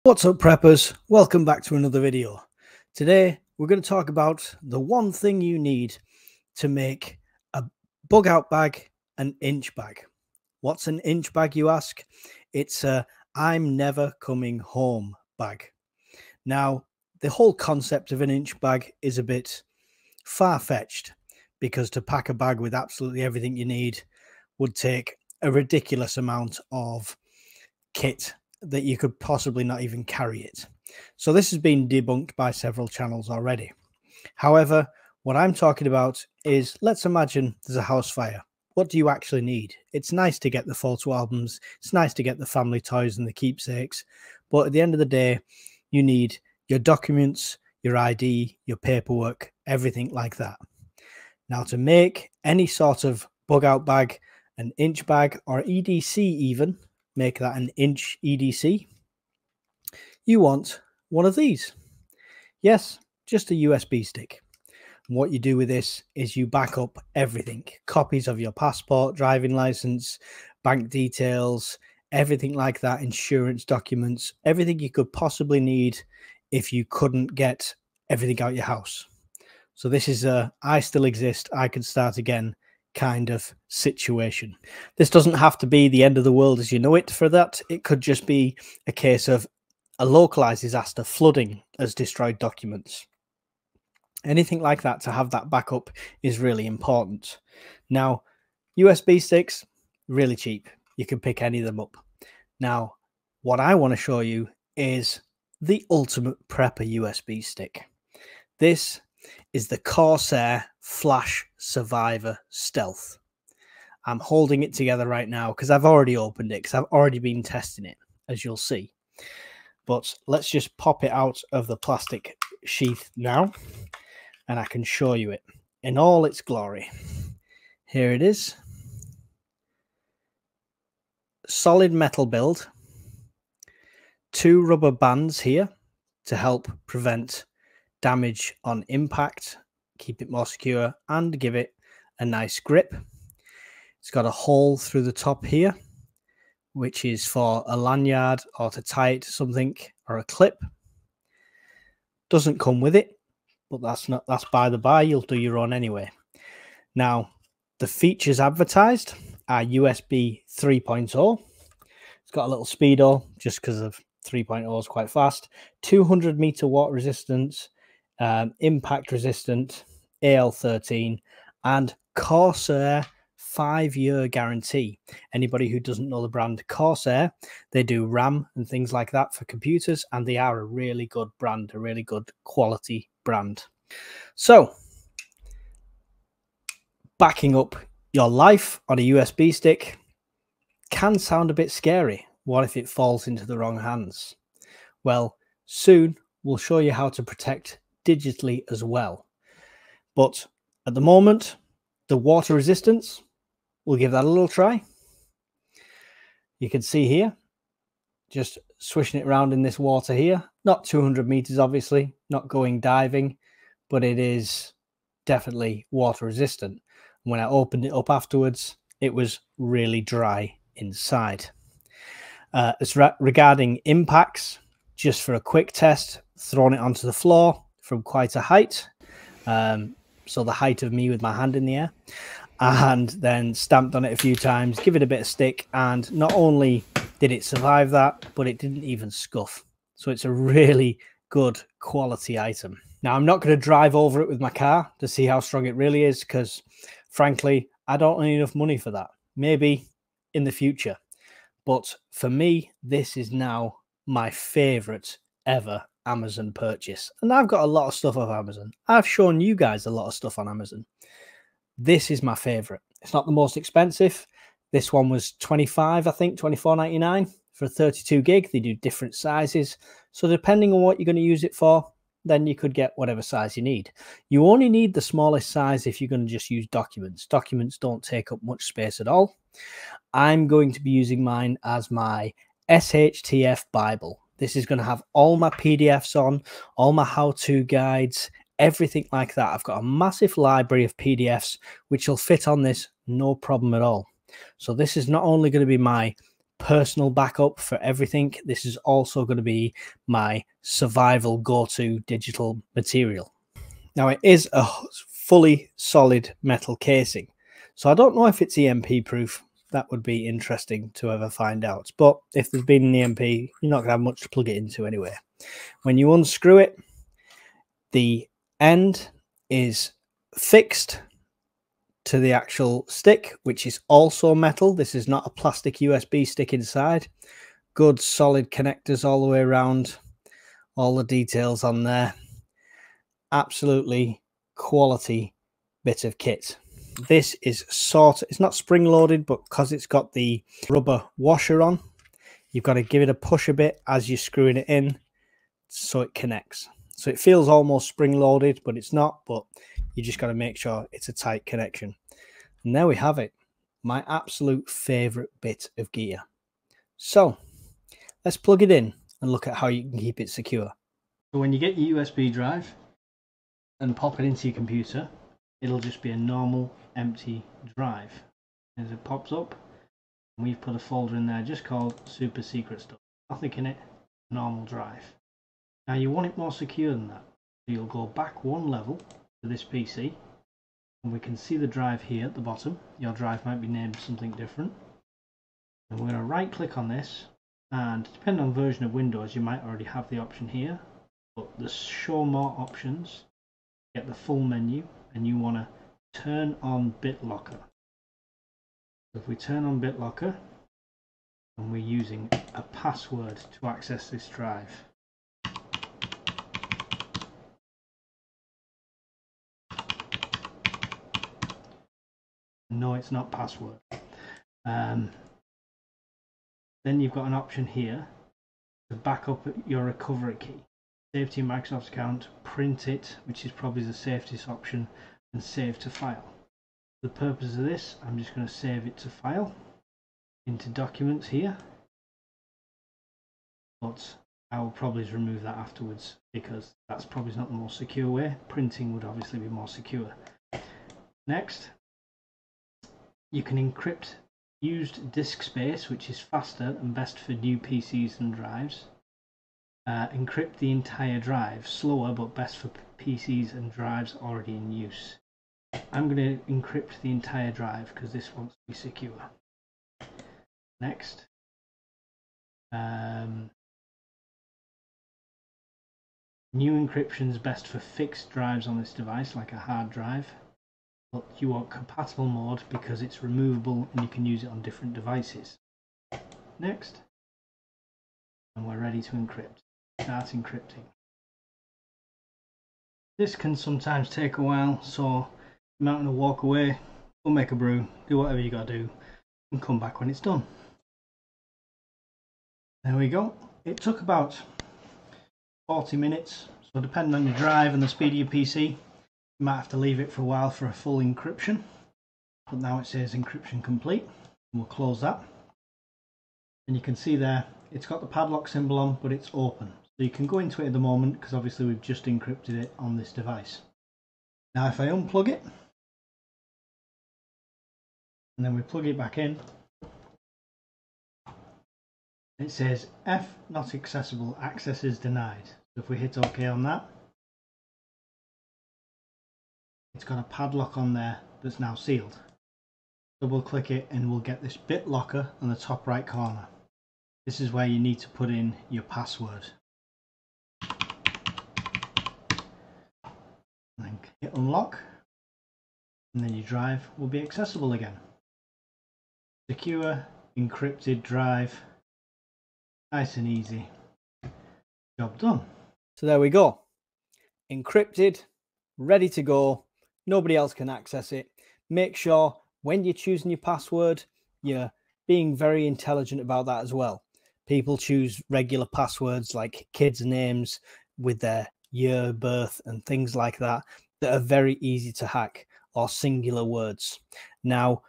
What's up, preppers? Welcome back to another video. Today we're going to talk about the one thing you need to make a bug out bag an inch bag. What's an inch bag, you ask? It's a I'm never coming home bag. Now, the whole concept of an inch bag is a bit far-fetched because to pack a bag with absolutely everything you need would take a ridiculous amount of kit that you could possibly not even carry it. So this has been debunked by several channels already. However, what I'm talking about is, let's imagine there's a house fire. What do you actually need? It's nice to get the photo albums, it's nice to get the family toys and the keepsakes, but at the end of the day, you need your documents, your ID, your paperwork, everything like that. Now, to make any sort of bug out bag, an inch bag, or EDC even, make that an inch EDC, you want one of these. Yes, just a USB stick. And what you do with this is you back up everything. Copies of your passport, driving license, bank details, everything like that, insurance documents, everything you could possibly need if you couldn't get everything out your house. So this is a I still exist, I can start again kind of situation. This doesn't have to be the end of the world as you know it for that. It could just be a case of a localized disaster, flooding has destroyed documents. Anything like that, to have that backup is really important. Now, USB sticks, really cheap. You can pick any of them up. Now, what I want to show you is the ultimate prepper USB stick. This is the Corsair Flash Survivor Stealth. I'm holding it together right now because I've already opened it, because I've already been testing it, as you'll see. But let's just pop it out of the plastic sheath now, and I can show you it in all its glory. Here it is. Solid metal build. 2 rubber bands here to help prevent damage on impact, keep it more secure, and give it a nice grip. It's got a hole through the top here, which is for a lanyard or to tie it to something, or a clip. Doesn't come with it, but that's by the by, you'll do your own anyway. Now, the features advertised are USB 3.0. It's got a little speedo just because of 3.0 is quite fast. 200 meter water resistance, impact resistant, AL13, and Corsair 5-year guarantee. Anybody who doesn't know the brand Corsair, they do RAM and things like that for computers, and they are a really good brand, a really good quality brand. So, backing up your life on a USB stick can sound a bit scary. What if it falls into the wrong hands? Well, soon we'll show you how to protect digitally as well. But at the moment, the water resistance, we'll give that a little try. You can see here, just swishing it around in this water here. Not 200 meters, obviously, not going diving, but it is definitely water resistant. When I opened it up afterwards, it was really dry inside. Regarding impacts, just for a quick test, thrown it onto the floor from quite a height, so the height of me with my hand in the air, and then stamped on it a few times, give it a bit of stick, and not only did it survive that, but it didn't even scuff. So it's a really good quality item. Now, I'm not going to drive over it with my car to see how strong it really is, because frankly, I don't earn enough money for that. Maybe in the future. But for me, this is now my favorite ever Amazon purchase. And I've got a lot of stuff off Amazon. I've shown you guys a lot of stuff on Amazon. This is my favorite. It's not the most expensive. This one was $25, I think, $24.99 for a 32 gig. They do different sizes. So depending on what you're going to use it for, then you could get whatever size you need. You only need the smallest size if you're going to just use documents. Documents don't take up much space at all. I'm going to be using mine as my SHTF Bible. This is going to have all my PDFs on, all my how-to guides, everything like that. I've got a massive library of PDFs which will fit on this, no problem at all. So this is not only going to be my personal backup for everything. This is also going to be my survival go-to digital material. Now, it is a fully solid metal casing, so I don't know if it's EMP proof. That would be interesting to ever find out. But if there's been an EMP, you're not going to have much to plug it into anyway. When you unscrew it, the end is fixed to the actual stick, which is also metal. This is not a plastic USB stick inside. Good solid connectors all the way around. All the details on there. Absolutely quality bit of kit. This is it's not spring loaded, but because it's got the rubber washer on, you've got to give it a push a bit as you're screwing it in so it connects. So it feels almost spring loaded, but it's not, but you just got to make sure it's a tight connection. And there we have it, my absolute favorite bit of gear. So let's plug it in and look at how you can keep it secure. So when you get your USB drive and pop it into your computer, it'll just be a normal empty drive. As it pops up, we've put a folder in there just called super secret stuff. Nothing in it, normal drive. Now you want it more secure than that. So you'll go back one level to this PC, and we can see the drive here at the bottom. Your drive might be named something different. And we're going to right click on this, and depending on version of Windows, you might already have the option here, but the show more options, get the full menu, and you want to turn on BitLocker. So if we turn on BitLocker, and we're using a password to access this drive. No, it's not password. Then you've got an option here to back up your recovery key. Save to your Microsoft account, print it, which is probably the safest option, and save to file. For the purpose of this, I'm just going to save it to file into documents here. But I will probably remove that afterwards because that's probably not the most secure way. Printing would obviously be more secure. Next, you can encrypt used disk space, which is faster and best for new PCs and drives. Encrypt the entire drive, slower but best for PCs and drives already in use. I'm going to encrypt the entire drive because this wants to be secure. Next, new encryption is best for fixed drives on this device, like a hard drive. But you want compatible mode because it's removable and you can use it on different devices. Next, and we're ready to encrypt. Start encrypting. This can sometimes take a while, so you might want to walk away, go make a brew, do whatever you got to do, and come back when it's done. There we go. It took about 40 minutes, so depending on your drive and the speed of your PC, you might have to leave it for a while for a full encryption. But now it says encryption complete. We'll close that. And you can see there, it's got the padlock symbol on, but it's open. So you can go into it at the moment because obviously we've just encrypted it on this device. Now if I unplug it, and then we plug it back in, it says F not accessible, access is denied. So if we hit OK on that, it's got a padlock on there that's now sealed. Double click it and we'll get this BitLocker on the top right corner. This is where you need to put in your password. And then hit unlock, and then your drive will be accessible again. Secure, encrypted drive, nice and easy. Job done. So there we go. Encrypted, ready to go. Nobody else can access it. Make sure when you're choosing your password, you're being very intelligent about that as well. People choose regular passwords like kids' names with their year of birth and things like that that are very easy to hack, or singular words. Now,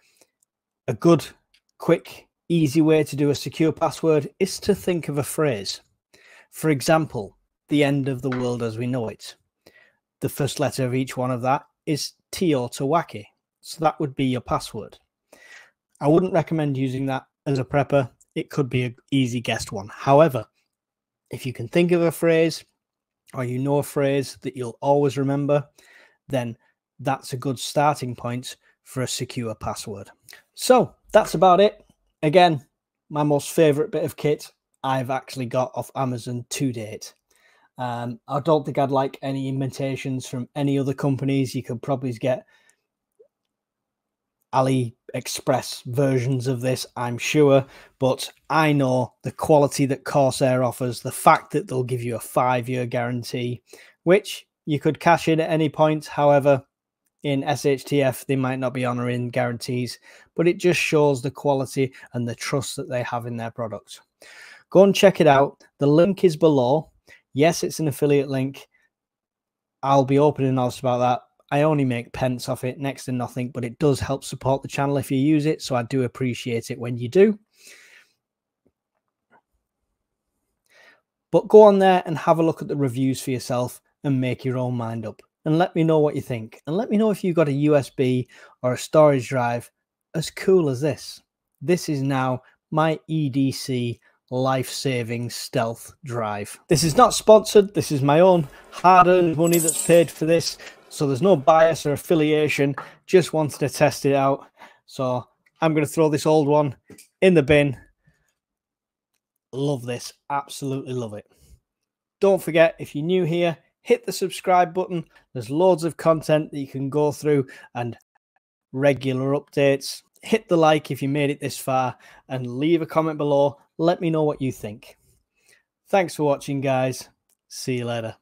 a good, quick, easy way to do a secure password is to think of a phrase. For example, the end of the world as we know it. The first letter of each one of that is Teotihuacan. So that would be your password. I wouldn't recommend using that as a prepper. it could be an easy guessed one. However, if you can think of a phrase or you know a phrase that you'll always remember, then that's a good starting point for a secure password. So that's about it. Again, my most favorite bit of kit I've actually got off Amazon to date. I don't think I'd like any imitations from any other companies. You could probably get AliExpress versions of this, I'm sure, but I know the quality that Corsair offers, the fact that they'll give you a 5-year guarantee, which you could cash in at any point. However, in SHTF, they might not be honoring guarantees, but it just shows the quality and the trust that they have in their products. Go and check it out. The link is below. Yes, it's an affiliate link. I'll be open and honest about that. I only make pence off it, next to nothing, but it does help support the channel if you use it, so I do appreciate it when you do. But go on there and have a look at the reviews for yourself and make your own mind up. And let me know what you think. And let me know if you've got a USB or a storage drive as cool as this. This is now my EDC life-saving stealth drive. This is not sponsored. This is my own hard-earned money that's paid for this. So there's no bias or affiliation. Just wanted to test it out. So I'm going to throw this old one in the bin. Love this. Absolutely love it. Don't forget, if you're new here, hit the subscribe button. There's loads of content that you can go through and regular updates. Hit the like if you made it this far and leave a comment below. Let me know what you think. Thanks for watching, guys. See you later.